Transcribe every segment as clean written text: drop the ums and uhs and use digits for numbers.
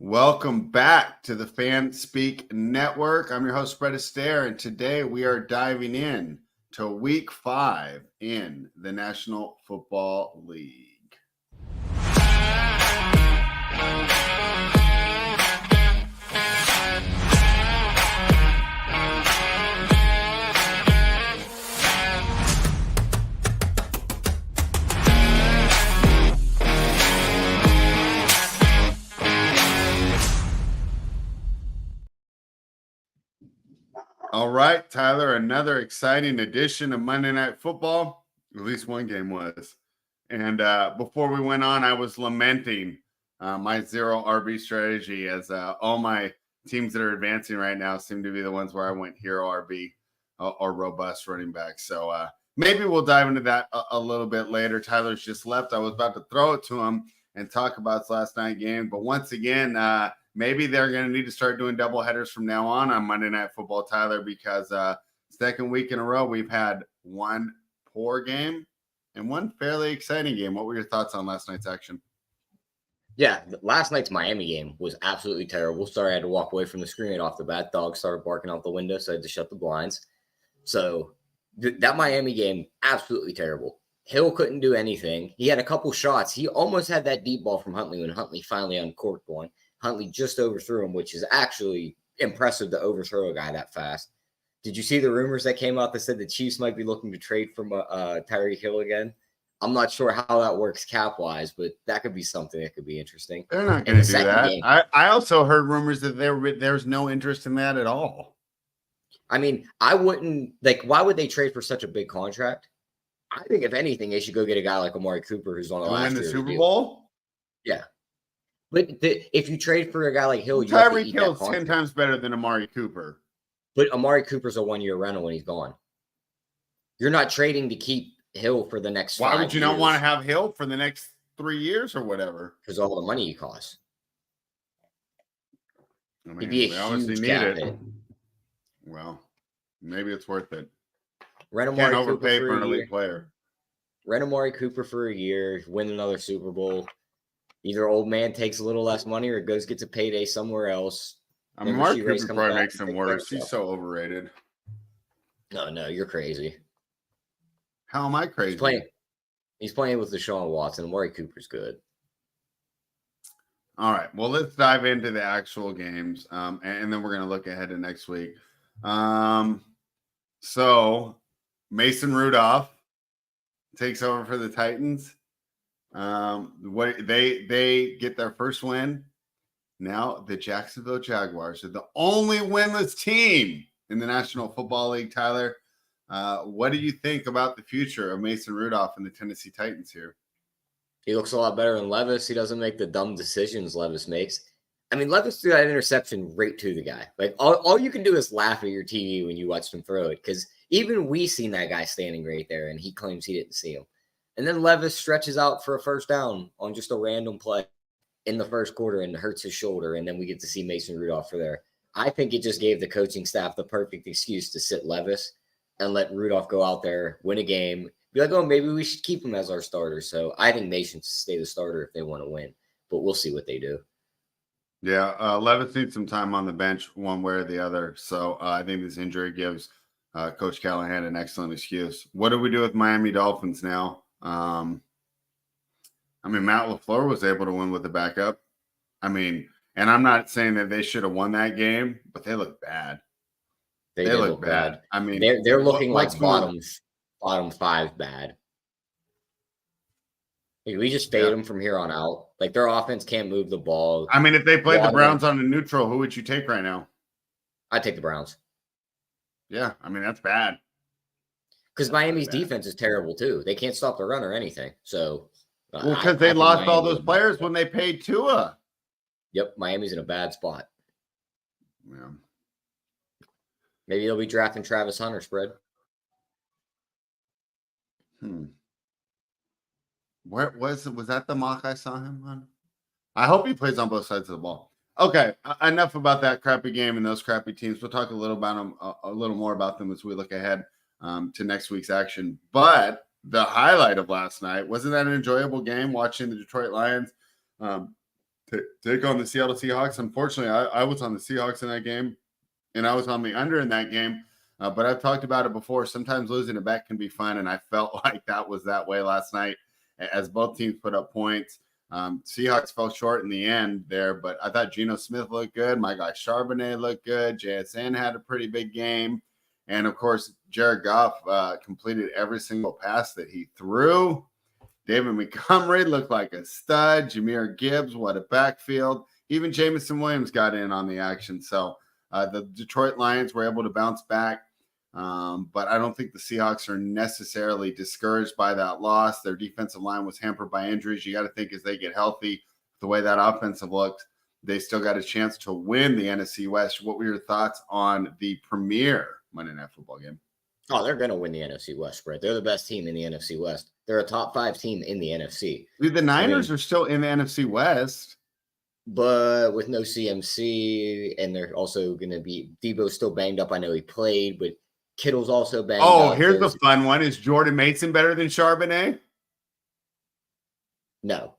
Welcome back to the Fanspeak Network. I'm your host, Brett Astaire, and today we are diving in to Week 5 in the National Football League. All right, Tyler, another exciting edition of Monday Night Football. At least one game was. And before we went on, I was lamenting my zero RB strategy as all my teams that are advancing right now seem to be the ones where I went hero RB or robust running back. So maybe we'll dive into that a little bit later. Tyler's just left. I was about to throw it to him and talk about his last night game. But once again, maybe they're going to need to start doing double headers from now on Monday Night Football, Tyler, because second week in a row, we've had one poor game and one fairly exciting game. What were your thoughts on last night's action? Yeah, last night's Miami game was absolutely terrible. Sorry, I had to walk away from the screen off the bat. Dog started barking out the window, so I had to shut the blinds. So that Miami game, absolutely terrible. Hill couldn't do anything. He had a couple shots. He almost had that deep ball from Huntley when Huntley finally uncorked one. Huntley just overthrew him, which is actually impressive to overthrow a guy that fast. Did you see the rumors that came out that said the Chiefs might be looking to trade from Tyreek Hill again? I'm not sure how that works cap-wise, but that could be something that could be interesting. They're not going to do that. Game, I also heard rumors that there's no interest in that at all. I mean, I wouldn't – like, why would they trade for such a big contract? I think, if anything, they should go get a guy like Amari Cooper who's on the last year. Win the Super Bowl? Yeah. But if you trade for a guy like Hill, Tyreek Hill's 10 times better than Amari Cooper. But Amari Cooper's a one-year rental when he's gone. You're not trading to keep Hill for the next 5 years. Why would you not want to have Hill for the next 3 years or whatever? Because all the money he costs. I mean, he'd be a huge cap hit. Well, maybe it's worth it. Can't overpay for an elite player. Rent Amari Cooper for a year, win another Super Bowl. Either old man takes a little less money or gets a payday somewhere else. I mean, Amari Cooper probably makes him worse. He's so overrated. No, you're crazy. How am I crazy? He's playing with Deshaun Watson. Amari Cooper's good. All right. Well, let's dive into the actual games, and then we're going to look ahead to next week. So Mason Rudolph takes over for the Titans. What they get their first win. Now the Jacksonville Jaguars are the only winless team in the National Football League. Tyler, what do you think about the future of Mason Rudolph and the Tennessee Titans here? He looks a lot better than Levis. He doesn't make the dumb decisions Levis makes. I mean, Levis threw that interception right to the guy. Like, all you can do is laugh at your TV when you watch him throw it, because even we seen that guy standing right there, and he claims he didn't see him. And then Levis stretches out for a first down on just a random play in the first quarter and hurts his shoulder, and then we get to see Mason Rudolph for there. I think it just gave the coaching staff the perfect excuse to sit Levis and let Rudolph go out there, win a game, be like, oh, maybe we should keep him as our starter. So I think Mason should stay the starter if they want to win, but we'll see what they do. Yeah, Levis needs some time on the bench one way or the other. So I think this injury gives Coach Callahan an excellent excuse. What do we do with Miami Dolphins now? I mean, Matt LaFleur was able to win with the backup. I mean, and I'm not saying that they should have won that game, but they look bad. They look bad. I mean, they're looking like bottom 5 bad. We just fade them from here on out. Like, their offense can't move the ball. I mean, if they played the Browns on a neutral, who would you take right now? I'd take the Browns. Yeah, I mean, that's bad. Because Miami's defense is terrible, too. They can't stop the run or anything. So, well, because they lost all those players when they paid Tua. Yep, Miami's in a bad spot. Yeah. Maybe they'll be drafting Travis Hunter, spread. Where was that the mock I saw him on? I hope he plays on both sides of the ball. Okay, enough about that crappy game and those crappy teams. We'll talk a little more about them as we look ahead to next week's action. But the highlight of last night, wasn't that an enjoyable game watching the Detroit Lions take on the Seattle Seahawks. Unfortunately, I was on the Seahawks in that game, and I was on the under in that game. But I've talked about it before. Sometimes losing a bet can be fun, and I felt like that was that way last night as both teams put up points. Seahawks fell short in the end there, but I thought Geno Smith looked good. My guy Charbonnet looked good. JSN had a pretty big game. And, of course, Jared Goff completed every single pass that he threw. David Montgomery looked like a stud. Jahmyr Gibbs, what a backfield. Even Jameson Williams got in on the action. So the Detroit Lions were able to bounce back. But I don't think the Seahawks are necessarily discouraged by that loss. Their defensive line was hampered by injuries. You got to think as they get healthy, the way that offensive looks, they still got a chance to win the NFC West. What were your thoughts on the premier Monday Night Football game? Oh, they're going to win the NFC West, spread. They're the best team in the NFC West. They're a top 5 team in the NFC. Dude, the Niners are still in the NFC West. But with no CMC, and they're also going to be – Debo's still banged up. I know he played, but Kittle's also banged up. Oh, here's the fun one. Is Jordan Mason better than Charbonnet? No.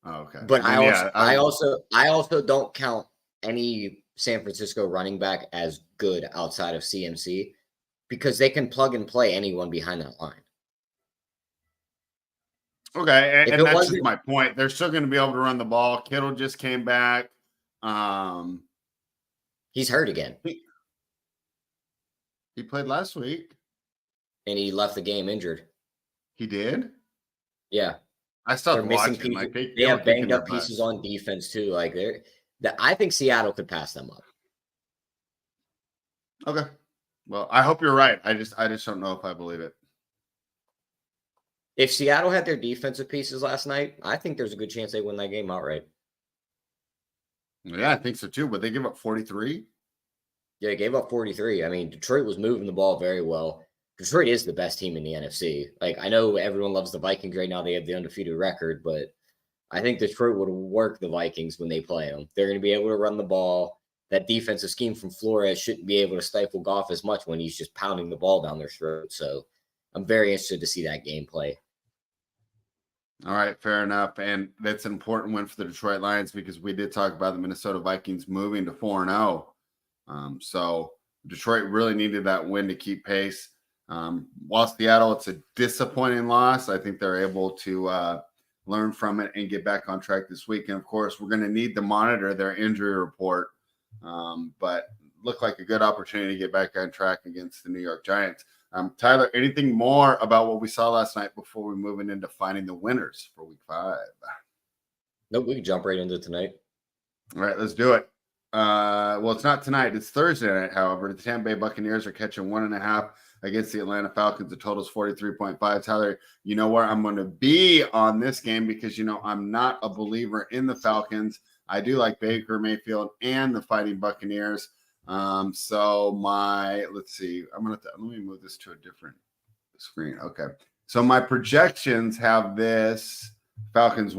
Oh, okay. But I also don't count any San Francisco running back as good outside of CMC because they can plug and play anyone behind that line. Okay, and that's just my point. They're still going to be able to run the ball. Kittle just came back. He's hurt again. He played last week. And he left the game injured. He did? Yeah. I stopped watching. Pieces. Like they have banged up pieces on defense too. Like I think Seattle could pass them up. Okay. Well, I hope you're right. I just don't know if I believe it. If Seattle had their defensive pieces last night, I think there's a good chance they win that game outright. Yeah, I think so too. But they give up 43. Yeah, they gave up 43. I mean, Detroit was moving the ball very well. Detroit is the best team in the NFC. Like, I know everyone loves the Vikings right now. They have the undefeated record, but I think Detroit would work the Vikings when they play them. They're going to be able to run the ball. That defensive scheme from Flores shouldn't be able to stifle Goff as much when he's just pounding the ball down their throat. So I'm very interested to see that game play. All right, fair enough. And that's an important win for the Detroit Lions because we did talk about the Minnesota Vikings moving to 4-0. So Detroit really needed that win to keep pace. While Seattle, it's a disappointing loss. I think they're able to learn from it and get back on track this week. And, of course, we're going to need to monitor their injury report. But looked like a good opportunity to get back on track against the New York Giants. Tyler, anything more about what we saw last night before we move into finding the winners for Week 5? Nope, we can jump right into tonight. All right, let's do it. Well, it's not tonight. It's Thursday night, however. The Tampa Bay Buccaneers are catching 1.5 against the Atlanta Falcons. The total is 43.5. Tyler, you know where I'm going to be on this game because, I'm not a believer in the Falcons. I do like Baker Mayfield and the Fighting Buccaneers. Let's see. Let me move this to a different screen. Okay. So my projections have this Falcons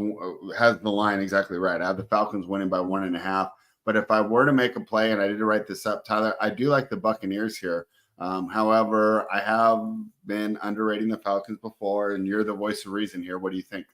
has the line exactly right. I have the Falcons winning by 1.5. But if I were to make a play, and I did write this up, Tyler, I do like the Buccaneers here. However, I have been underrating the Falcons before, and you're the voice of reason here. What do you think?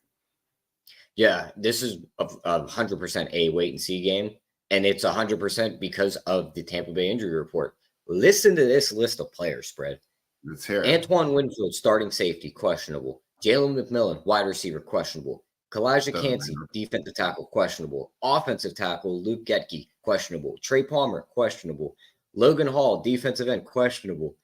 Yeah, this is a 100% a wait and see game, and it's 100% because of the Tampa Bay injury report. Listen to this list of players spread. Let's hear it. Antoine Winfield, starting safety, questionable. Jalen McMillan, wide receiver, questionable. Kalijah Kancey, defensive tackle, questionable. Offensive tackle, Luke Getke, questionable. Trey Palmer, questionable. Logan Hall, defensive end, questionable.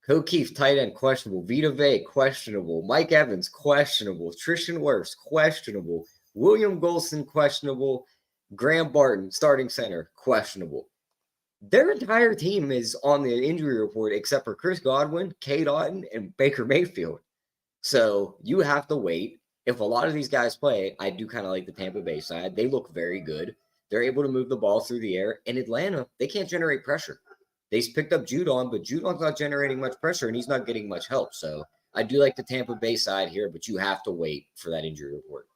O'Keefe, tight end, questionable. Vita Vea, questionable. Mike Evans, questionable. Tristan Wirfs, questionable. William Golson, questionable. Graham Barton, starting center, questionable. Their entire team is on the injury report except for Chris Godwin, Cade Otton, and Baker Mayfield. So you have to wait. If a lot of these guys play, I do kind of like the Tampa Bay side. They look very good. They're able to move the ball through the air. In Atlanta, they can't generate pressure. They picked up Judon, but Judon's not generating much pressure, and he's not getting much help. So I do like the Tampa Bay side here, but you have to wait for that injury report.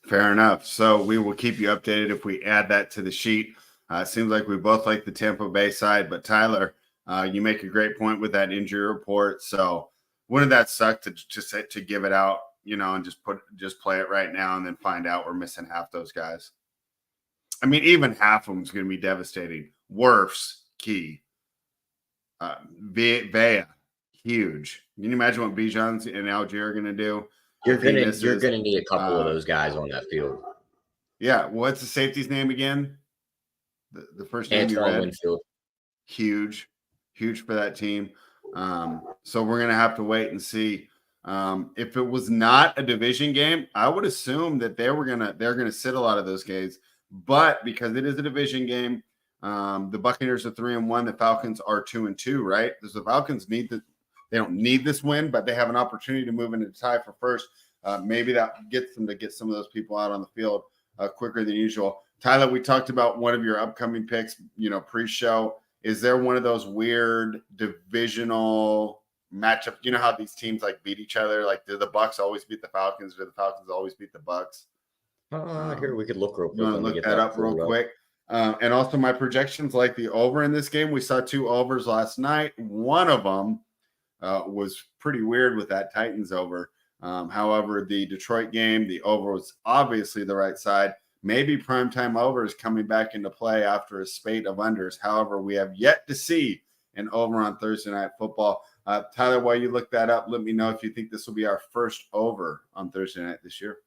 Fair enough. So we will keep you updated if we add that to the sheet. It seems like we both like the Tampa Bay side, but Tyler, you make a great point with that injury report. So wouldn't that suck to give it out, and just play it right now and then find out we're missing half those guys. I mean, even half of them is going to be devastating. Wirfs, key. Vea, huge. Can you imagine what Bijan's and Algier are going to do? You're gonna need a couple of those guys on that field. Yeah. What's the safety's name again? The first name you read? Winfield. Huge for that team. So we're going to have to wait and see. If it was not a division game, I would assume that they're going to sit a lot of those guys. But because it is a division game, the Buccaneers are 3-1. The Falcons are 2-2, right? Because the Falcons they don't need this win, but they have an opportunity to move into the tie for first. Maybe that gets them to get some of those people out on the field quicker than usual. Tyler, we talked about one of your upcoming picks, pre-show. Is there one of those weird divisional matchup? You know how these teams like beat each other? Like, do the Bucks always beat the Falcons? Or do the Falcons always beat the Bucks? Here we could look real quick. Look that up real quick. And also my projections, like the over in this game. We saw 2 overs last night. One of them was pretty weird with that Titans over. However, the Detroit game, the over was obviously the right side. Maybe primetime over is coming back into play after a spate of unders. However, we have yet to see an over on Thursday Night Football. Tyler, while you look that up, let me know if you think this will be our first over on Thursday night this year.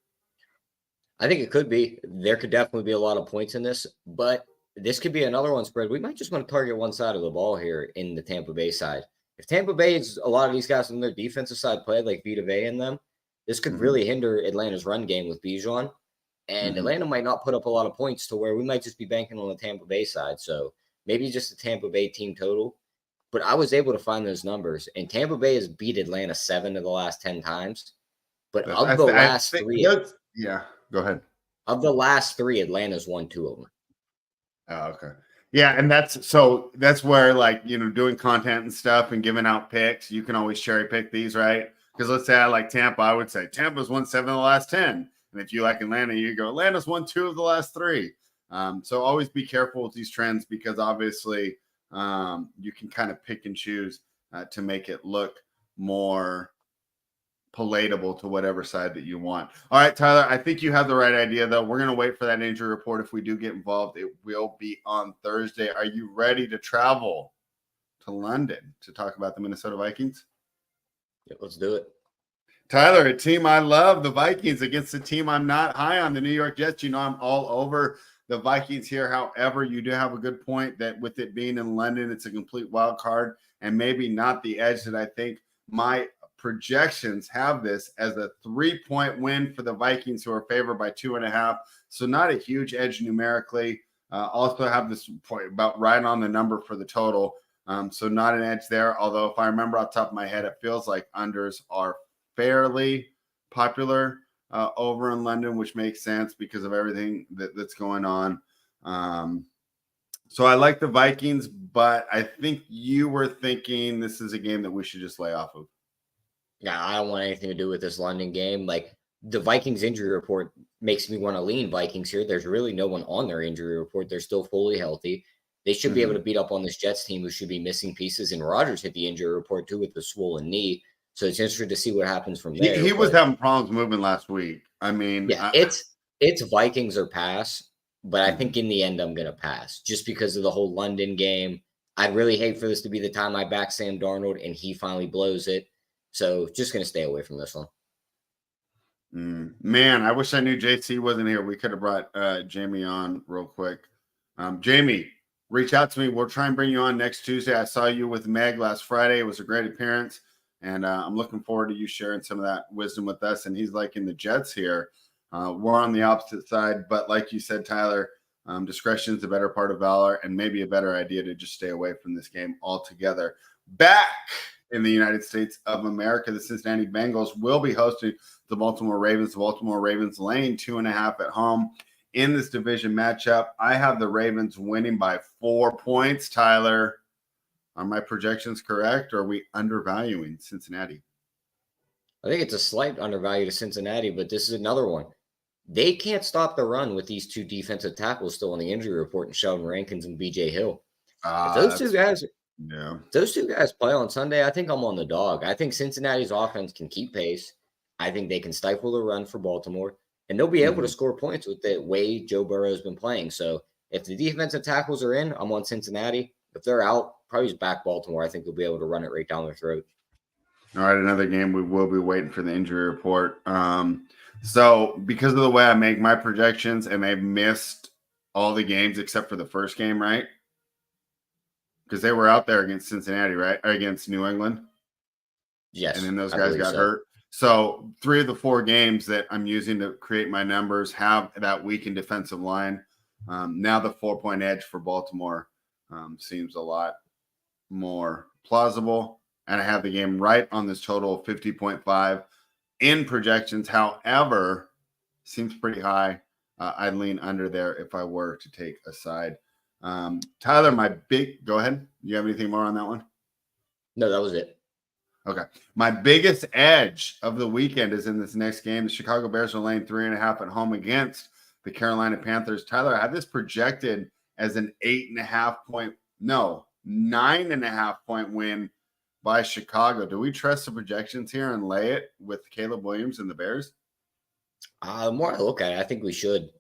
I think it could be. There could definitely be a lot of points in this, but this could be another one spread. We might just want to target one side of the ball here in the Tampa Bay side. If Tampa Bay is a lot of these guys on their defensive side play like Vita Vea in them, this could really hinder Atlanta's run game with Bijan. And Atlanta might not put up a lot of points to where we might just be banking on the Tampa Bay side. So maybe just the Tampa Bay team total. But I was able to find those numbers. And Tampa Bay has beat Atlanta 7 of the last 10 times. But of the last 3. Yeah, go ahead. Of the last 3, Atlanta's won 2 of them. Oh, okay. Yeah, and that's where, like, doing content and stuff and giving out picks, you can always cherry pick these, right? Because let's say I like Tampa, I would say Tampa's won 7 of the last 10. And if you like Atlanta, you go, Atlanta's won 2 of the last 3. So always be careful with these trends because obviously you can kind of pick and choose to make it look more palatable to whatever side that you want. All right, Tyler, I think you have the right idea, though. We're going to wait for that injury report. If we do get involved, it will be on Thursday. Are you ready to travel to London to talk about the Minnesota Vikings? Yeah, let's do it. Tyler, a team I love, the Vikings, against a team I'm not high on, the New York Jets. I'm all over the Vikings here. However, you do have a good point that with it being in London, it's a complete wild card and maybe not the edge that I think. My projections have this as a 3-point win for the Vikings, who are favored by 2.5. So not a huge edge numerically. Also have this point about right on the number for the total. So not an edge there. Although if I remember off the top of my head, it feels like unders are fairly popular over in London, which makes sense because of everything that's going on. So I like the Vikings, but I think you were thinking this is a game that we should just lay off of. Yeah, I don't want anything to do with this London game. Like, the Vikings injury report makes me want to lean Vikings here. There's really no one on their injury report. They're still fully healthy. They should be able to beat up on this Jets team, who should be missing pieces. And Rodgers hit the injury report too with the swollen knee. So it's interesting to see what happens from there. He was having problems moving last week. I mean, yeah, it's Vikings or pass, but I think in the end I'm gonna pass just because of the whole London game. I'd really hate for this to be the time I back Sam Darnold and he finally blows it. So just gonna stay away from this one. Man, I wish I knew JC wasn't here. We could have brought Jamie on real quick. Jamie, reach out to me. We'll try and bring you on next Tuesday. I saw you with Meg last Friday. It was a great appearance. And I'm looking forward to you sharing some of that wisdom with us. And he's liking the Jets here. We're on the opposite side. But like you said, Tyler, discretion is the better part of valor, and maybe a better idea to just stay away from this game altogether. Back in the United States of America, the Cincinnati Bengals will be hosting the Baltimore Ravens. The Baltimore Ravens laying 2.5 at home in this division matchup. I have the Ravens winning by 4 points, Tyler. Are my projections correct, or are we undervaluing Cincinnati? I think it's a slight undervalue to Cincinnati, but this is another one. They can't stop the run with these 2 defensive tackles still on the injury report, and Sheldon Rankins and BJ Hill. If those two guys play on Sunday, I think I'm on the dog. I think Cincinnati's offense can keep pace. I think they can stifle the run for Baltimore, and they'll be able to score points with the way Joe Burrow has been playing. So if the defensive tackles are in, I'm on Cincinnati. If they're out, probably just back Baltimore. I think they'll be able to run it right down their throat. All right, another game. We will be waiting for the injury report. So because of the way I make my projections, and they've missed all the games except for the first game, right? Because they were out there against Cincinnati, right? Or against New England. Yes. And then those guys got hurt. So 3 of the 4 games that I'm using to create my numbers have that weakened defensive line. Now the 4-point edge for Baltimore seems a lot more plausible. And I have the game right on this total of 50.5 in projections. However, seems pretty high. I'd lean under there if I were to take a side. Tyler, go ahead. You have anything more on that one? No, that was it. Okay. My biggest edge of the weekend is in this next game. The Chicago Bears are laying 3.5 at home against the Carolina Panthers. Tyler, I have this projected as an 9.5 point win by Chicago. Do we trust the projections here and lay it with Caleb Williams and the Bears? The more I look at it, I think we should.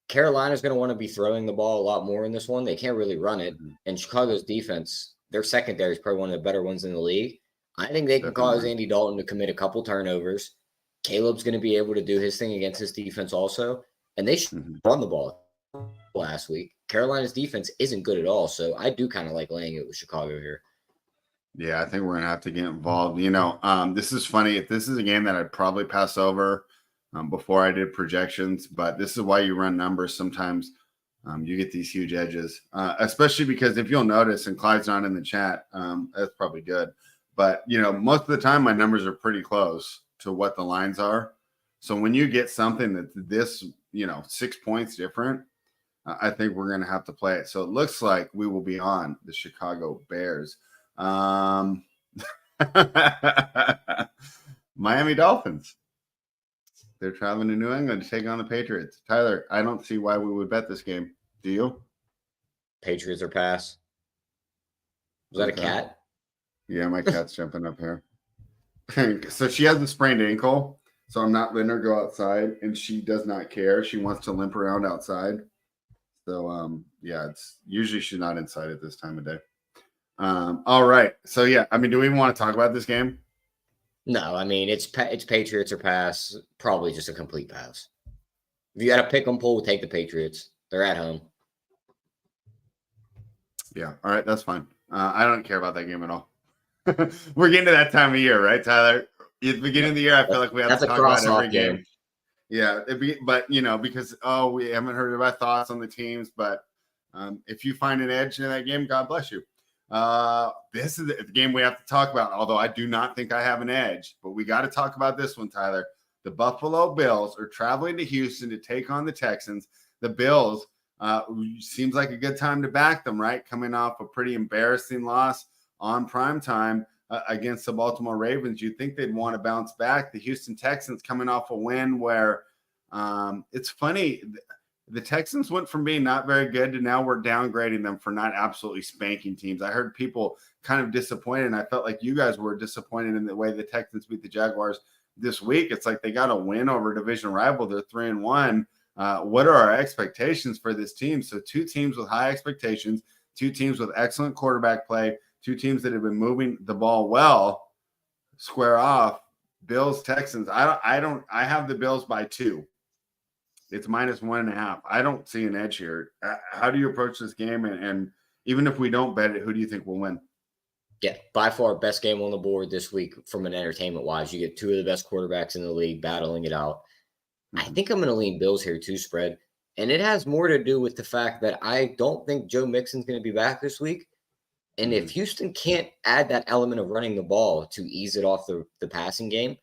Carolina's going to want to be throwing the ball a lot more in this one. They can't really run it. And Chicago's defense, their secondary is probably one of the better ones in the league. I think they can cause Andy Dalton to commit a couple turnovers. Caleb's going to be able to do his thing against his defense also. And they should run the ball last week. Carolina's defense isn't good at all. So I do kind of like laying it with Chicago here. Yeah, I think we're going to have to get involved. This is funny. If this is a game that I'd probably pass over before I did projections, but this is why you run numbers. Sometimes you get these huge edges, especially because if you'll notice, and Clyde's not in the chat, that's probably good. But, most of the time my numbers are pretty close to what the lines are. So when you get something that's this, 6 points different, I think we're going to have to play it. So it looks like we will be on the Chicago Bears. Miami Dolphins. They're traveling to New England to take on the Patriots. Tyler, I don't see why we would bet this game. Do you? Patriots or pass. Was that a cat? Yeah, my cat's jumping up here. So she has a sprained ankle, so I'm not letting her go outside, and she does not care. She wants to limp around outside. So, it's usually she's not inside at this time of day. All right. So, do we even want to talk about this game? No, it's Patriots or pass. Probably just a complete pass. If you got to pick them, we'll take the Patriots. They're at home. Yeah. All right. That's fine. I don't care about that game at all. We're getting to that time of year, right, Tyler? At the beginning of the year, I feel like we have to talk about every game. Yeah, because we haven't heard about thoughts on the teams, but if you find an edge in that game, God bless you. This is the game we have to talk about, although I do not think I have an edge, but we got to talk about this one, Tyler. The Buffalo Bills are traveling to Houston to take on the Texans. The Bills seems like a good time to back them, right? Coming off a pretty embarrassing loss on primetime against the Baltimore Ravens. You'd think they'd want to bounce back. The Houston Texans coming off a win where it's funny. The Texans went from being not very good to now we're downgrading them for not absolutely spanking teams. I heard people kind of disappointed, and I felt like you guys were disappointed in the way the Texans beat the Jaguars this week. It's like they got a win over a division rival. They're 3-1. What are our expectations for this team? So 2 teams with high expectations, 2 teams with excellent quarterback play, 2 teams that have been moving the ball well, square off. Bills, Texans. I have the Bills by 2. It's -1.5. I don't see an edge here. How do you approach this game? And even if we don't bet it, who do you think will win? Yeah, by far best game on the board this week from an entertainment wise. You get 2 of the best quarterbacks in the league battling it out. I think I'm going to lean Bills here too, spread. And it has more to do with the fact that I don't think Joe Mixon's going to be back this week. And if Houston can't add that element of running the ball to ease it off the passing game,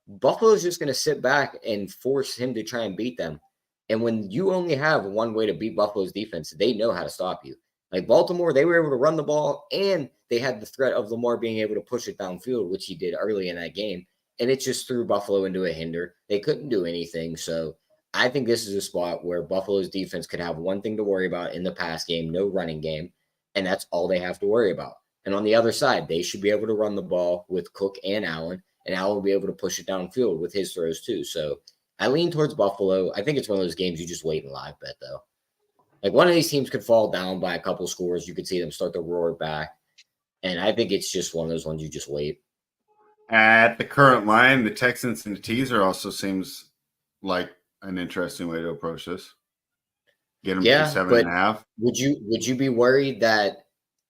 Buffalo's just going to sit back and force him to try and beat them. And when you only have one way to beat Buffalo's defense, they know how to stop you. Like Baltimore, they were able to run the ball, and they had the threat of Lamar being able to push it downfield, which he did early in that game. And it just threw Buffalo into a hinder. They couldn't do anything. So I think this is a spot where Buffalo's defense could have one thing to worry about in the pass game, no running game. And that's all they have to worry about. And on the other side, they should be able to run the ball with Cook and Allen. and Allen will be able to push it downfield with his throws too. So I lean towards Buffalo. I think it's one of those games you just wait and live bet though. Like one of these teams could fall down by a couple scores. You could see them start to roar back. And I think it's just one of those ones you just wait. At the current line, the Texans and the teaser also seems like an interesting way to approach this. Get them to 7.5. Would you be worried that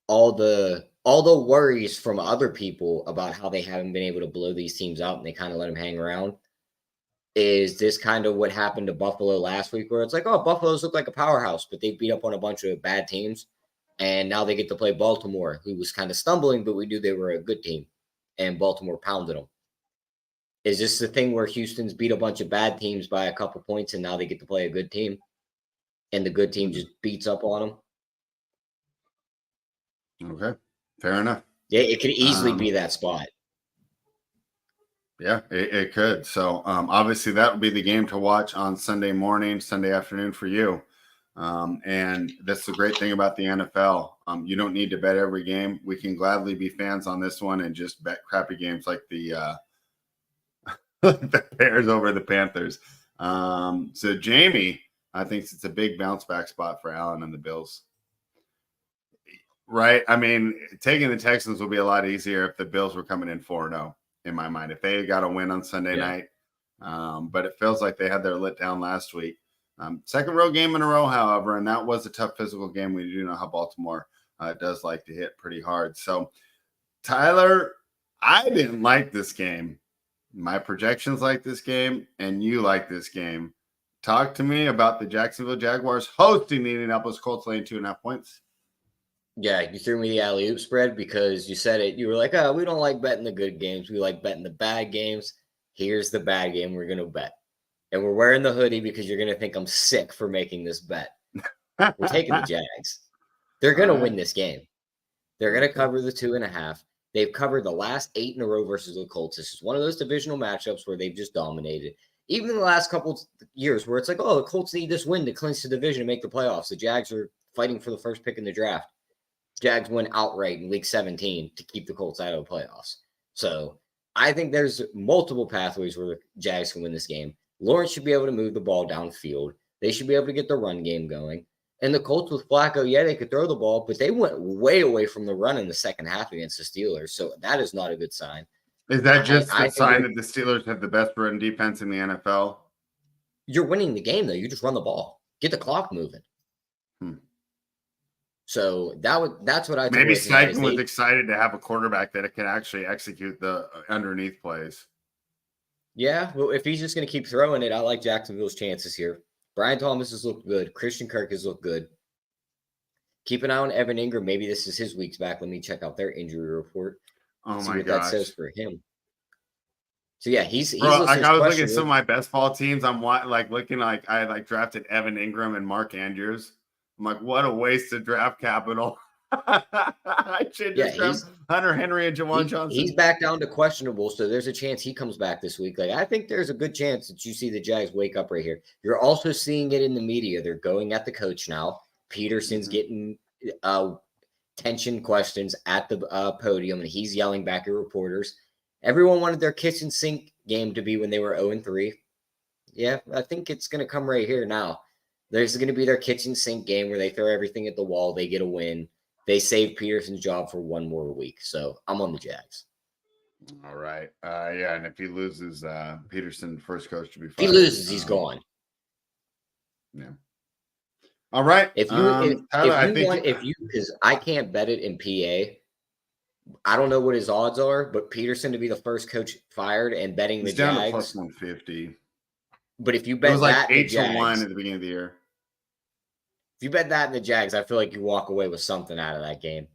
all the worries from other people about how they haven't been able to blow these teams out and they kind of let them hang around? Is this kind of what happened to Buffalo last week, where it's like, oh, Buffalo's look like a powerhouse, but they beat up on a bunch of bad teams, and now they get to play Baltimore, who was kind of stumbling, but we knew they were a good team, and Baltimore pounded them. Is this the thing where Houston's beat a bunch of bad teams by a couple points, and now they get to play a good team, and the good team just beats up on them? Okay, fair enough. Yeah, it could easily be that spot. Yeah, it could. So obviously that would be the game to watch on Sunday morning, Sunday afternoon for you. And that's the great thing about the NFL. You don't need to bet every game. We can gladly be fans on this one and just bet crappy games like the the Bears over the Panthers. So Jamie, I think it's a big bounce back spot for Allen and the Bills. Right? I mean, taking the Texans will be a lot easier if the Bills were coming in 4-0. In my mind, if they got a win on Sunday night, but it feels like they had their let down last week. Second road game in a row, however, and that was a tough physical game. We do know how Baltimore does like to hit pretty hard. So, Tyler, I didn't like this game. My projections like this game, and you like this game. Talk to me about the Jacksonville Jaguars hosting the Indianapolis Colts, laying 2.5 points. Yeah, you threw me the alley-oop spread because you said it. You were like, oh, we don't like betting the good games. We like betting the bad games. Here's the bad game we're going to bet. And we're wearing the hoodie because you're going to think I'm sick for making this bet. We're taking the Jags. They're going to win this game. They're going to cover the 2.5. They've covered the last 8 in a row versus the Colts. This is one of those divisional matchups where they've just dominated. Even in the last couple years where it's like, oh, the Colts need this win to clinch the division and make the playoffs. The Jags are fighting for the first pick in the draft. Jags win outright in week 17 to keep the Colts out of the playoffs. So I think there's multiple pathways where the Jags can win this game. Lawrence should be able to move the ball downfield. They should be able to get the run game going. And the Colts with Flacco, yeah, they could throw the ball, but they went way away from the run in the second half against the Steelers. So that is not a good sign. Is that just a sign that the Steelers have the best run defense in the NFL? You're winning the game, though. You just run the ball. Get the clock moving. So that's what I think. Maybe Steichen was excited to have a quarterback that can actually execute the underneath plays. Yeah, well, if he's just going to keep throwing it, I like Jacksonville's chances here. Brian Thomas has looked good. Christian Kirk has looked good. Keep an eye on Evan Ingram. Maybe this is his week's back. Let me check out their injury report. Oh see my what gosh. that says for him. So yeah, he's Bro, like I was looking at some of my best ball teams. I'm looking like I drafted Evan Ingram and Mark Andrews. I'm like, what a waste of draft capital. I should just draft Hunter Henry and Jawan Johnson. He's back down to questionable, so there's a chance he comes back this week. Like I think there's a good chance that you see the Jags wake up right here. You're also seeing it in the media. They're going at the coach now. Peterson's getting tension questions at the podium, and he's yelling back at reporters. Everyone wanted their kitchen sink game to be when they were 0-3. Yeah, I think it's going to come right here now. There's going to be their kitchen sink game where they throw everything at the wall. They get a win. They save Peterson's job for one more week. So I'm on the Jags. All right. Yeah, and if he loses, Peterson, first coach, to be fired. If he loses, he's gone. Yeah. All right. Because I can't bet it in PA. I don't know what his odds are, but Peterson to be the first coach fired and betting he's the down Jags. To plus 150. But if you bet it was like that 8-1 at the beginning of the year. If you bet that in the Jags, I feel like you walk away with something out of that game.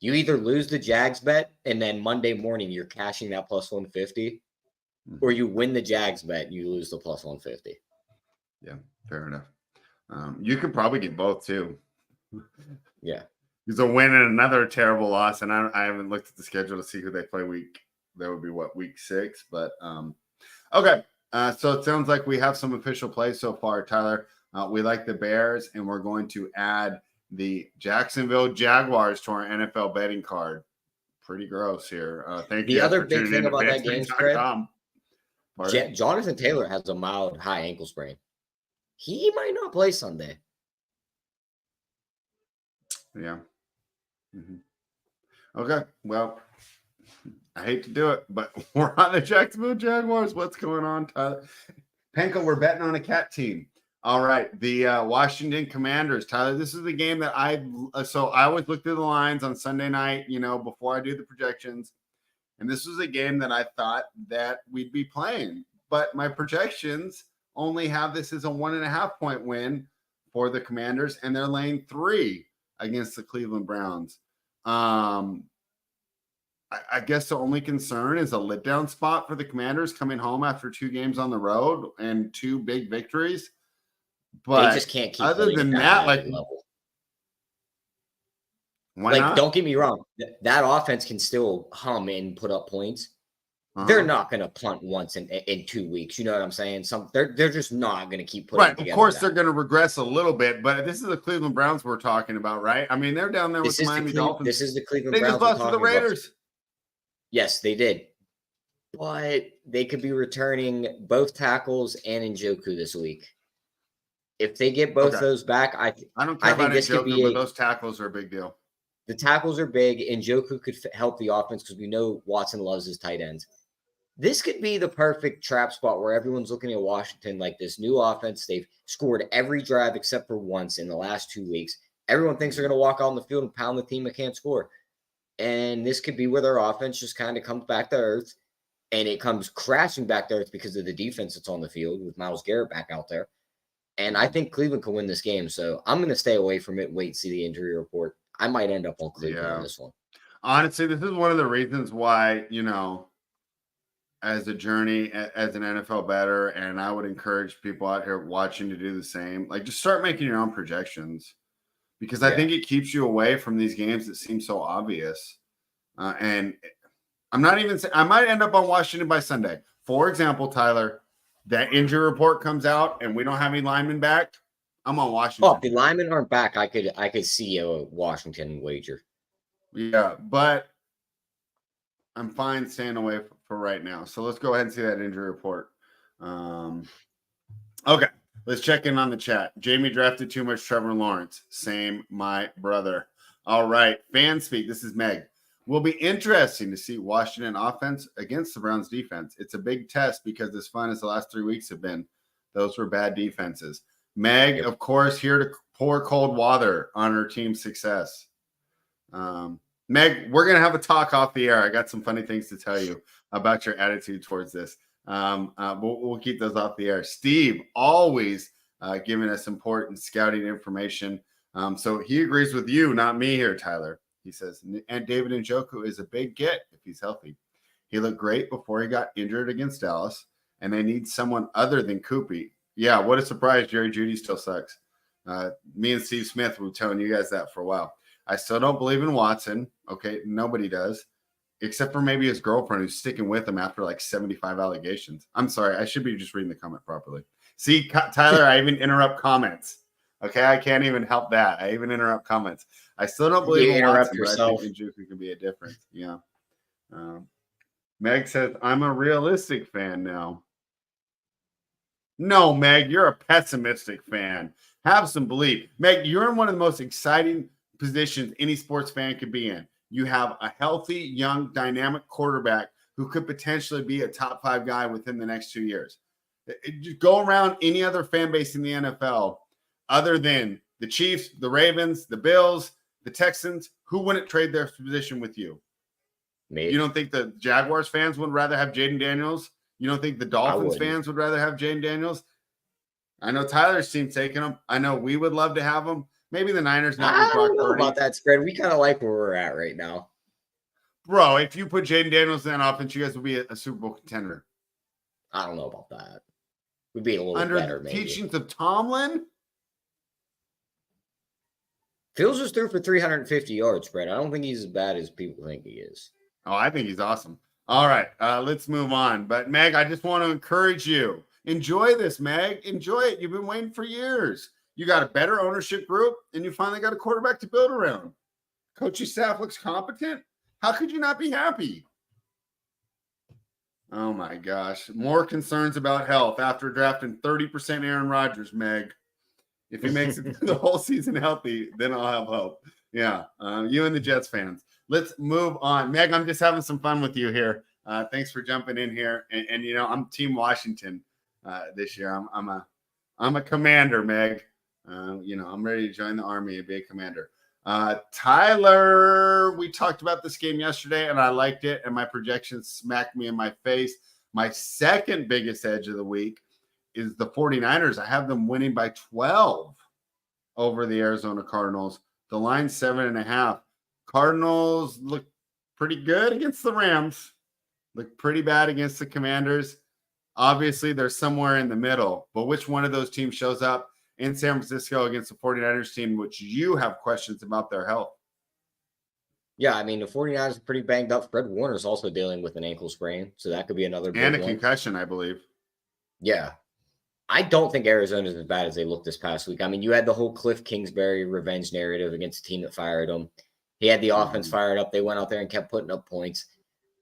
You either lose the Jags bet and then Monday morning you're cashing that plus 150, or you win the Jags bet and you lose the plus 150. Yeah, fair enough. You could probably get both too. Yeah. He's a win and another terrible loss, and I haven't looked at the schedule to see who they play week. That would be week 6, but okay. So it sounds like we have some official plays so far, Tyler. We like the Bears, and we're going to add the Jacksonville Jaguars to our NFL betting card. pretty gross here. Thank The you guys other for big tuning thing in to about that game spread, Fanspeak.com. Jonathan Taylor has a mild high ankle sprain. He might not play Sunday. Yeah. Okay. Well, I hate to do it, but we're on the Jacksonville Jaguars. What's going on, Tyler? Penko, we're betting on a cat team. All right. The Washington Commanders. Tyler, this is the game that I always look through the lines on Sunday night, before I do the projections. And this was a game that I thought that we'd be playing. But my projections only have this as a 1.5 point win for the Commanders, and they're laying 3 against the Cleveland Browns. I guess the only concern is a letdown spot for the Commanders coming home after 2 games on the road and 2 big victories. But they just can't keep other than that, level. Why not? Don't get me wrong. That offense can still hum and put up points. They're not going to punt once in 2 weeks. You know what I'm saying? They're just not going to keep putting together. Of course, they're going to regress a little bit, but this is the Cleveland Browns we're talking about, right? I mean, they're down there with the Miami Dolphins. This is the Cleveland Browns. They just lost to the Raiders. Yes, they did. But they could be returning both tackles and Njoku this week. If they get both those back, I don't care about Njoku, but those tackles are a big deal. The tackles are big. Njoku could help the offense because we know Watson loves his tight ends. This could be the perfect trap spot where everyone's looking at Washington like this new offense. They've scored every drive except for once in the last 2 weeks. Everyone thinks they're going to walk out on the field and pound the team that can't score. And this could be where their offense just kind of comes back to earth, and it comes crashing back to earth because of the defense that's on the field with Myles Garrett back out there. And I think Cleveland can win this game. So I'm going to stay away from it, wait, see the injury report. I might end up on Cleveland on this one. Honestly, this is one of the reasons why, as a journey, as an NFL bettor, and I would encourage people out here watching to do the same. Like, just start making your own projections, because I think it keeps you away from these games that seem so obvious. And I'm not even saying I might end up on Washington by Sunday. For example, Tyler, that injury report comes out and we don't have any linemen back, I'm on Washington. Oh, if the linemen aren't back, I could see a Washington wager. Yeah, but I'm fine staying away for right now. So let's go ahead and see that injury report. Okay, let's check in on the chat. Jamie drafted too much Trevor Lawrence. Same, my brother. All right, Fanspeak. This is Meg. Will be interesting to see Washington offense against the Browns defense. It's a big test because as fun as the last 3 weeks have been, those were bad defenses. Meg, of course, here to pour cold water on her team's success. Meg, we're going to have a talk off the air. I got some funny things to tell you about your attitude towards this. We'll keep those off the air. Steve, always giving us important scouting information. So he agrees with you, not me here, Tyler. He says, and David Njoku is a big get if he's healthy. He looked great before he got injured against Dallas, and they need someone other than Koopy. Yeah, what a surprise. Jerry Jeudy still sucks. Me and Steve Smith were telling you guys that for a while. I still don't believe in Watson. Okay, nobody does, except for maybe his girlfriend who's sticking with him after like 75 allegations. I'm sorry. I should be just reading the comment properly. See, Tyler, I even interrupt comments. Okay, I can't even help that. I even interrupt comments. I still don't believe in Watson, yourself. But I think Njoku can be a difference. Yeah. Meg says, I'm a realistic fan now. No, Meg, you're a pessimistic fan. Have some belief. Meg, you're in one of the most exciting positions any sports fan could be in. You have a healthy, young, dynamic quarterback who could potentially be a top 5 guy within the next 2 years. Just go around any other fan base in the NFL other than the Chiefs, the Ravens, the Bills, the Texans. Who wouldn't trade their position with you? Maybe. You don't think the Jaguars fans would rather have Jaden Daniels? You don't think the Dolphins fans would rather have Jaden Daniels? I know Tyler's team taking him. I know we would love to have him. Maybe the Niners not. I don't know about that spread. We kind of like where we're at right now. Bro, if you put Jaden Daniels in offense, you guys would be a Super Bowl contender. I don't know about that. We'd be a little under better, the maybe. teachings of Tomlin. Fields just threw for 350 yards, Brett. I don't think he's as bad as people think he is. Oh, I think he's awesome. All right, let's move on. But, Meg, I just want to encourage you. Enjoy this, Meg. Enjoy it. You've been waiting for years. You got a better ownership group, and you finally got a quarterback to build around. Coaching staff looks competent. How could you not be happy? Oh my gosh. More concerns about health after drafting 30% Aaron Rodgers, Meg. If he makes it the whole season healthy, then I'll have hope. Yeah. You and the Jets fans. Let's move on. Meg, I'm just having some fun with you here. Thanks for jumping in here. And you know, I'm Team Washington this year. I'm a commander, Meg. You know, I'm ready to join the army and be a commander. Tyler, we talked about this game yesterday and I liked it, and my projections smacked me in my face. My second biggest edge of the week is the 49ers. I have them winning by 12 over the Arizona Cardinals. The line's 7.5. Cardinals look pretty good against the Rams, look pretty bad against the Commanders. Obviously, they're somewhere in the middle, but which one of those teams shows up in San Francisco against the 49ers team, which you have questions about their health? Yeah, I mean, the 49ers are pretty banged up. Fred Warner's also dealing with an ankle sprain, so that could be another big And a one. concussion, I believe. Yeah. I don't think Arizona's as bad as they looked this past week. I mean, you had the whole Cliff Kingsbury revenge narrative against the team that fired him. He had the offense fired up. They went out there and kept putting up points.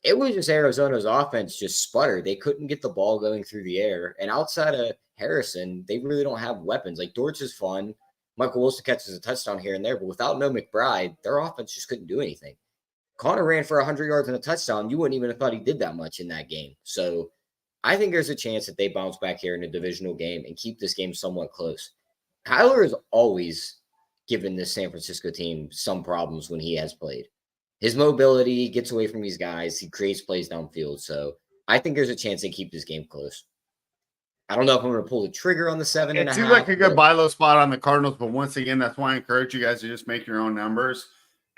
It was just Arizona's offense just sputtered. They couldn't get the ball going through the air. And outside of Harrison, they really don't have weapons. Like, Dortch is fun. Michael Wilson catches a touchdown here and there, but without no McBride, their offense just couldn't do anything. Connor ran for 100 yards and a touchdown. You wouldn't even have thought he did that much in that game. So I think there's a chance that they bounce back here in a divisional game and keep this game somewhat close. Kyler has always given this San Francisco team some problems when he has played. His mobility gets away from these guys. He creates plays downfield. So I think there's a chance they keep this game close. I don't know if I'm going to pull the trigger on the 7.5. It seems like a good buy low spot on the Cardinals, but once again, that's why I encourage you guys to just make your own numbers.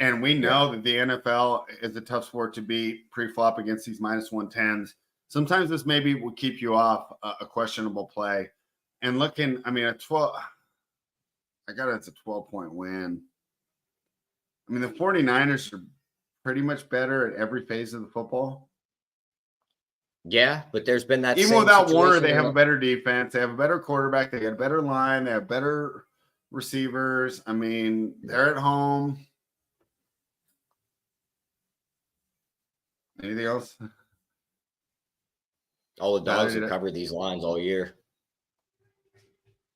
And we know that the NFL is a tough sport to beat pre-flop against these minus 110s. Sometimes this maybe will keep you off a questionable play. And looking, I mean, it's a 12-point win. I mean, the 49ers are pretty much better at every phase of the football. Yeah, but there's been that even without Warner, they have a better defense. They have a better quarterback. They got a better line. They have better receivers. I mean, they're at home. Anything else? All the dogs have covered these lines all year.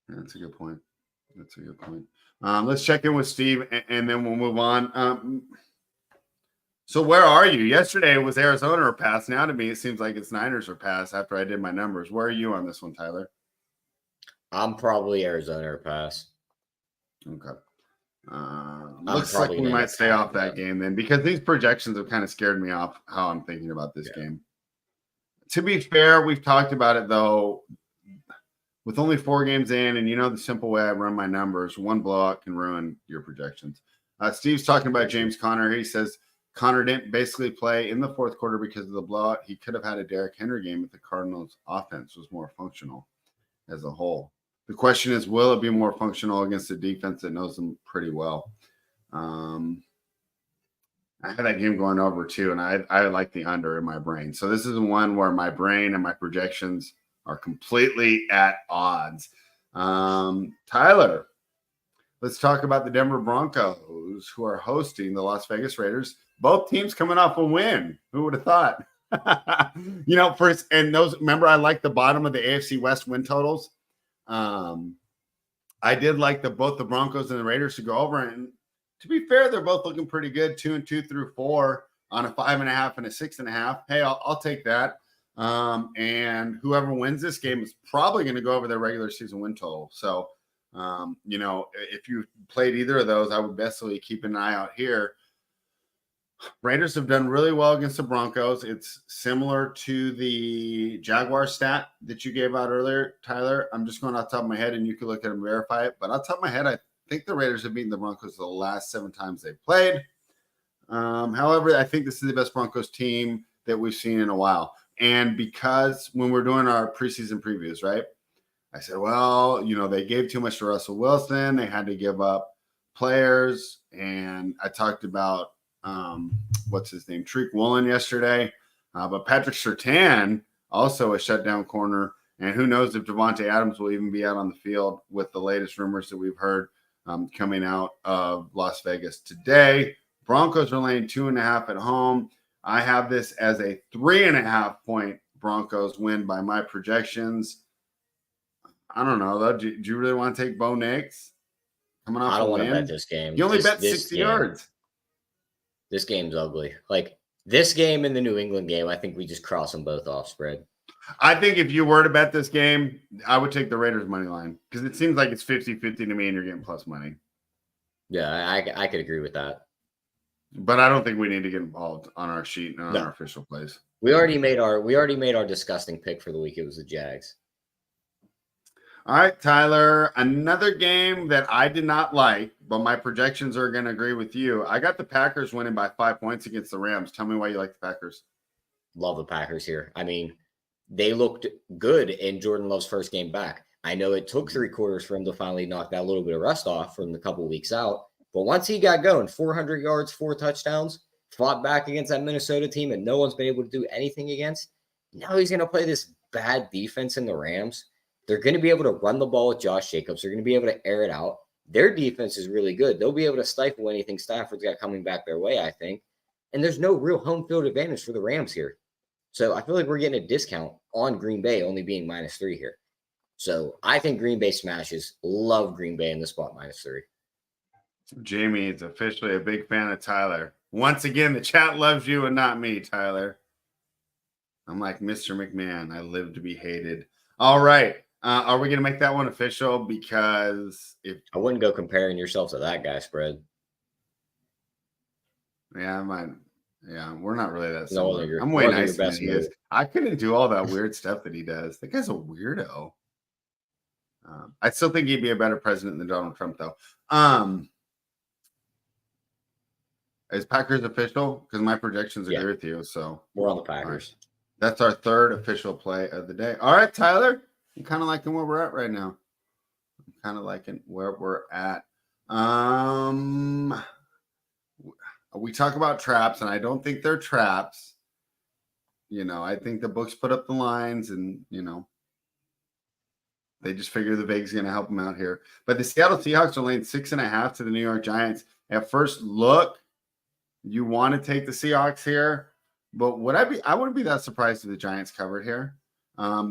Yeah, that's a good point. Let's check in with Steve, and then we'll move on. So where are you? Yesterday it was Arizona or pass. Now to me, it seems like it's Niners or pass after I did my numbers. Where are you on this one, Tyler? I'm probably Arizona or pass. Okay. Looks like we might stay off that game then, because these projections have kind of scared me off how I'm thinking about this game. To be fair, we've talked about it, though, with only 4 games in, and you know the simple way I run my numbers, one blowout can ruin your projections. Steve's talking about James Conner. He says Conner didn't basically play in the fourth quarter because of the blowout. He could have had a Derrick Henry game if the Cardinals' offense was more functional as a whole. The question is, will it be more functional against a defense that knows them pretty well? I had that game going over too, and I like the under in my brain. So this is one where my brain and my projections are completely at odds. Tyler, let's talk about the Denver Broncos, who are hosting the Las Vegas Raiders. Both teams coming off a win. Who would have thought? You know, first, and those, remember, I like the bottom of the AFC West win totals. I did like both the Broncos and the Raiders to go over, and to be fair, they're both looking pretty good, 2-2 through 4 on a 5.5 and a 6.5. Hey, I'll take that. And whoever wins this game is probably going to go over their regular season win total. So, you know, if you played either of those, I would basically keep an eye out here. Raiders have done really well against the Broncos. It's similar to the Jaguar stat that you gave out earlier, Tyler. I'm just going off the top of my head, and you can look at it and verify it. But off the top of my head, I think the Raiders have beaten the Broncos the last 7 times they've played. However, I think this is the best Broncos team that we've seen in a while. And because when we're doing our preseason previews, right, I said, well, you know, they gave too much to Russell Wilson. They had to give up players. And I talked about, what's his name, Tariq Woolen yesterday. But Patrick Surtain, also a shutdown corner. And who knows if Devontae Adams will even be out on the field with the latest rumors that we've heard coming out of Las Vegas today. Broncos are laying 2.5 at home. I have this as a 3.5 point Broncos win by my projections. I don't know though. Do you really want to take Bo Nix coming off I a don't want to bet win? this game. You only bet This 60 game, yards. This game's ugly. Like this game and the New England game, I think we just cross them both off spread. I think if you were to bet this game, I would take the Raiders money line because it seems like it's 50-50 to me and you're getting plus money. Yeah, I could agree with that. But I don't think we need to get involved on our sheet and on our official plays. We already made our disgusting pick for the week. It was the Jags. All right, Tyler, another game that I did not like, but my projections are going to agree with you. I got the Packers winning by 5 points against the Rams. Tell me why you like the Packers. Love the Packers here. I mean, they looked good in Jordan Love's first game back. I know it took 3 quarters for him to finally knock that little bit of rust off from the couple weeks out. But once he got going, 400 yards, 4 touchdowns, fought back against that Minnesota team that no one's been able to do anything against. Now he's going to play this bad defense in the Rams. They're going to be able to run the ball with Josh Jacobs. They're going to be able to air it out. Their defense is really good. They'll be able to stifle anything Stafford's got coming back their way, I think. And there's no real home field advantage for the Rams here. So I feel like we're getting a discount on Green Bay only being -3 here. So I think Green Bay smashes. Love Green Bay in the spot -3. Jamie is officially a big fan of Tyler. Once again, the chat loves you and not me, Tyler. I'm like Mr. McMahon. I live to be hated. All right. Are we going to make that one official? Because if I wouldn't go comparing yourself to that guy spread. Yeah, I might. Yeah, we're not really that No, similar. you're- I'm way one of your nicer than best he is. move. I couldn't do all that weird stuff that he does. That guy's a weirdo. I still think he'd be a better president than Donald Trump, though. Is Packers official? Because my projections agree with you. So We're on the Packers. that's our third official play of the day. All right, Tyler. I'm kind of liking where we're at right now. I'm kind of liking where we're at. We talk about traps, and I don't think they're traps. You know, I think the books put up the lines, and they just figure the Vegas is going to help them out here. But the Seattle Seahawks are laying 6.5 to the New York Giants. At first look, you want to take the Seahawks here, but I wouldn't be that surprised if the Giants covered here.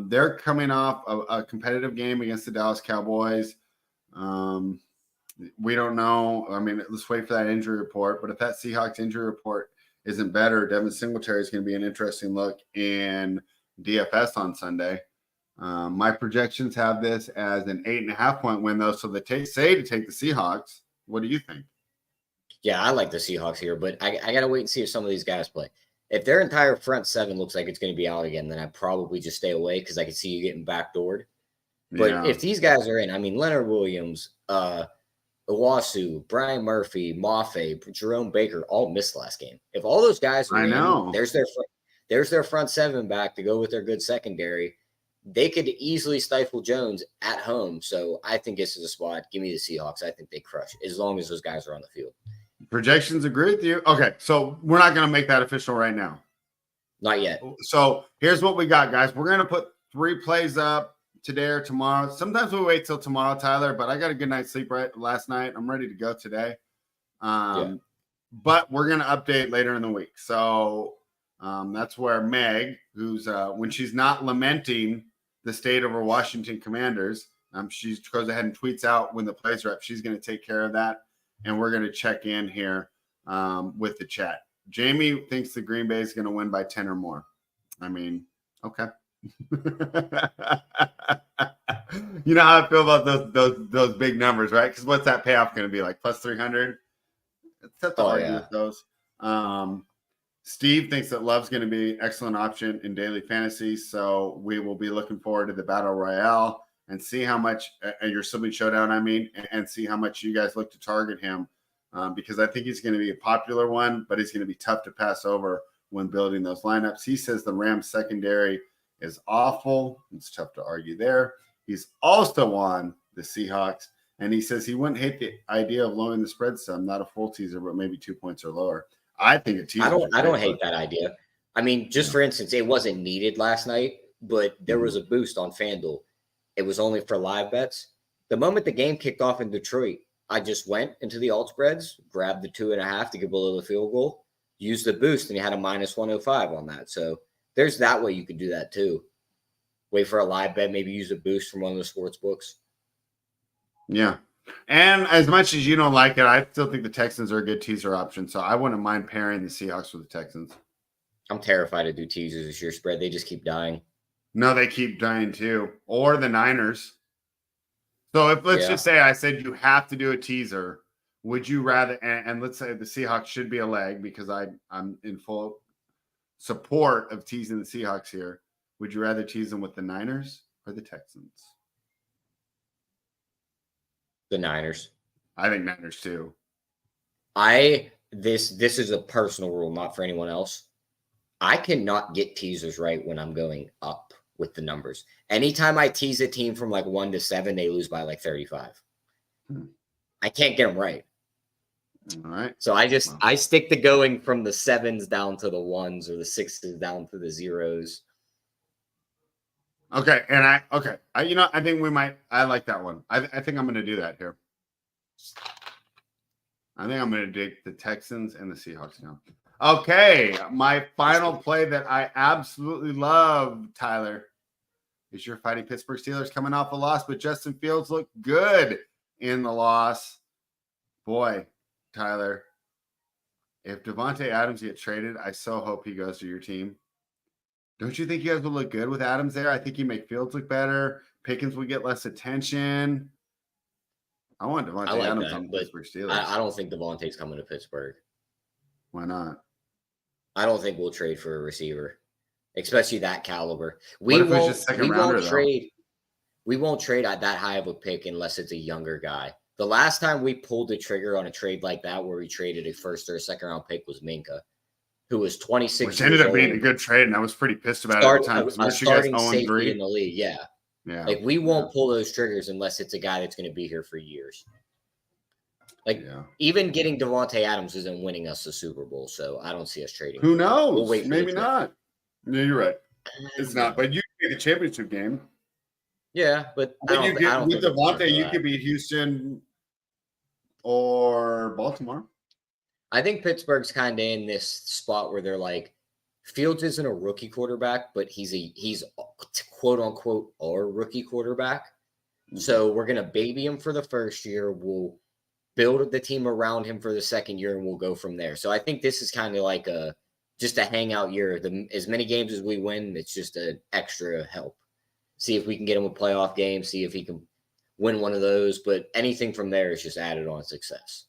They're coming off a competitive game against the Dallas Cowboys. We don't know. I mean, let's wait for that injury report. But if that Seahawks injury report isn't better, Devin Singletary is going to be an interesting look in DFS on Sunday. My projections have this as an 8.5 point win, though. So they say to take the Seahawks. What do you think? Yeah, I like the Seahawks here, but I got to wait and see if some of these guys play. If their entire front seven looks like it's going to be out again, then I'd probably just stay away because I can see you getting backdoored. But if these guys are in, I mean, Leonard Williams, Owasu, Brian Murphy, Mafe, Jerome Baker all missed last game. If all those guys are in, there's their front seven back to go with their good secondary. They could easily stifle Jones at home. So I think this is a spot. Give me the Seahawks. I think they crush as long as those guys are on the field. Projections agree with you. Okay, so we're not going to make that official right now. Not yet. So here's what we got, guys. We're going to put 3 plays up today or tomorrow. Sometimes we wait till tomorrow, Tyler, but I got a good night's sleep last night. I'm ready to go today. But we're going to update later in the week. So that's where Meg, who's when she's not lamenting the state of her Washington Commanders, she goes ahead and tweets out when the plays are up. She's going to take care of that. And we're going to check in here with the chat. Jamie thinks the Green Bay is going to win by 10 or more. I mean, okay. You know how I feel about those big numbers, right? Because what's that payoff going to be like? Plus 300? It's tough to argue with those. Steve thinks that Love's going to be an excellent option in daily fantasy. So we will be looking forward to the Battle Royale and see how much your sibling showdown, and see how much you guys look to target him because I think he's going to be a popular one, but he's going to be tough to pass over when building those lineups. He says the Rams secondary is awful. It's tough to argue there. He's also on the Seahawks, and he says he wouldn't hate the idea of lowering the spread some, not a full teaser, but maybe 2 points or lower. I think a teaser. I don't hate that idea. I mean, just for instance, it wasn't needed last night, but there was a boost on FanDuel. It was only for live bets. The moment the game kicked off in Detroit, I just went into the alt spreads, grabbed the 2.5 to get below the field goal, used the boost, and you had a minus 105 on that. So there's that way you could do that too. Wait for a live bet, maybe use a boost from one of the sports books. Yeah. And as much as you don't like it, I still think the Texans are a good teaser option. So I wouldn't mind pairing the Seahawks with the Texans. I'm terrified to do teasers this year spread. They just keep dying. No, they keep dying too. Or the Niners. So if let's just say I said you have to do a teaser, would you rather, and let's say the Seahawks should be a leg because I'm in full support of teasing the Seahawks here. Would you rather tease them with the Niners or the Texans? The Niners. I think Niners too. This is a personal rule, not for anyone else. I cannot get teasers right when I'm going up with the numbers. Anytime I tease a team from like 1 to 7, they lose by like 35. I can't get them right. All right. So I stick to going from the 7s down to the 1s or the 6s down to the 0s. Okay. And I think I like that one. I think I'm going to do that here. I think I'm going to take the Texans and the Seahawks now. Okay. My final play that I absolutely love, Tyler, is your Fighting Pittsburgh Steelers coming off a loss, but Justin Fields looked good in the loss. Boy, Tyler, if Davante Adams gets traded, I so hope he goes to your team. Don't you think you guys would look good with Adams there? I think you make Fields look better. Pickens would get less attention. I want Davante Adams on the Pittsburgh Steelers. I don't think Davante's coming to Pittsburgh. Why not? I don't think we'll trade for a receiver, especially that caliber. We won't trade at that high of a pick unless it's a younger guy. The last time we pulled the trigger on a trade like that where we traded a first or a second round pick was Minka, who was 26 Which ended up being a good trade, and I was pretty pissed about it at the time. A starting safety in the league, yeah. Like, we won't pull those triggers unless it's a guy that's going to be here for years. Even getting Davante Adams isn't winning us the Super Bowl, so I don't see us trading. Who knows? We'll wait. Maybe not. No, you're right. It's not. But you could be the championship game. Yeah, but with Davante, you could beat Houston or Baltimore. I think Pittsburgh's kind of in this spot where they're like, Fields isn't a rookie quarterback, but he's quote unquote our rookie quarterback. Mm-hmm. So we're gonna baby him for the first year. We'll build the team around him for the second year, and we'll go from there. So I think this is kind of like just a hangout year. As many games as we win, it's just an extra help. See if we can get him a playoff game. See if he can win one of those. But anything from there is just added on success.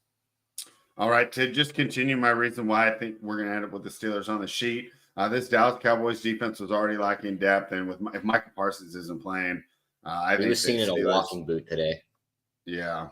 All right, to just continue my reason why I think we're going to end up with the Steelers on the sheet. This Dallas Cowboys defense was already lacking depth, and if Michael Parsons isn't playing, I think he was seen in a walking boot today. Yeah.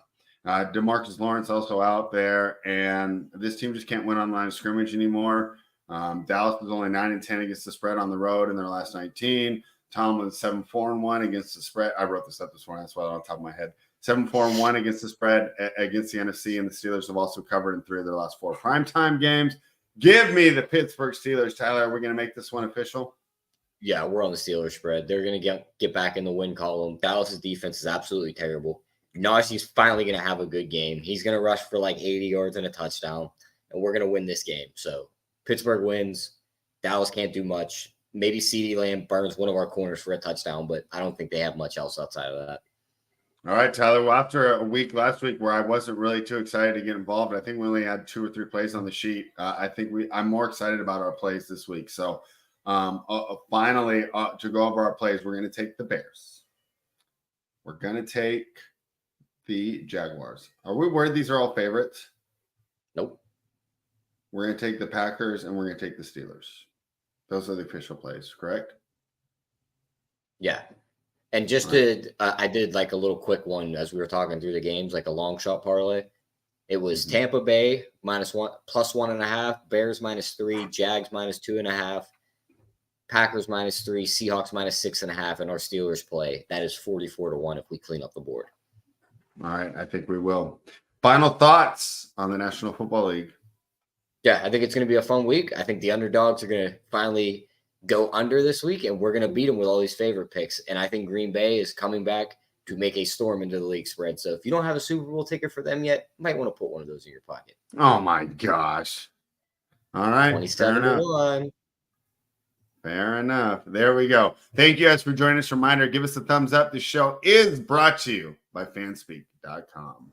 DeMarcus Lawrence also out there, and this team just can't win on line of scrimmage anymore. Dallas was only 9-10 against the spread on the road in their last 19. Tom was 7-4-1 against the spread. I wrote this up this morning. That's why on top of my head. 7-4-1 against the spread against the NFC, and the Steelers have also covered in 3 of their last 4 primetime games. Give me the Pittsburgh Steelers, Tyler. Are we going to make this one official? Yeah, we're on the Steelers spread. They're going to get back in the win column. Dallas's defense is absolutely terrible. Najee's finally going to have a good game. He's going to rush for like 80 yards and a touchdown, and we're going to win this game. So Pittsburgh wins. Dallas can't do much. Maybe CeeDee Lamb burns one of our corners for a touchdown, but I don't think they have much else outside of that. All right, Tyler. Well, after a week last week where I wasn't really too excited to get involved, I think we only had 2 or 3 plays on the sheet. I think I'm more excited about our plays this week. So finally, to go over our plays, we're going to take the Bears. We're going to take the Jaguars. Are we worried these are all favorites? Nope. We're going to take the Packers, and we're going to take the Steelers. Those are the official plays, correct? Yeah. And just I did like a little quick one as we were talking through the games, like a long shot parlay. It was Tampa Bay -1, +1.5, Bears -3, Jags -2.5, Packers -3, Seahawks -6.5, and our Steelers play. That is 44-1 if we clean up the board. All right, I think we will. Final thoughts on the National Football League. Yeah, I think it's going to be a fun week. I think the underdogs are going to finally go under this week, and we're going to beat them with all these favorite picks. And I think Green Bay is coming back to make a storm into the league spread. So if you don't have a Super Bowl ticket for them yet, you might want to put one of those in your pocket. Oh my gosh. All right. 27 to 1. Fair enough. There we go. Thank you guys for joining us. Reminder, give us a thumbs up. The show is brought to you by fanspeak.com.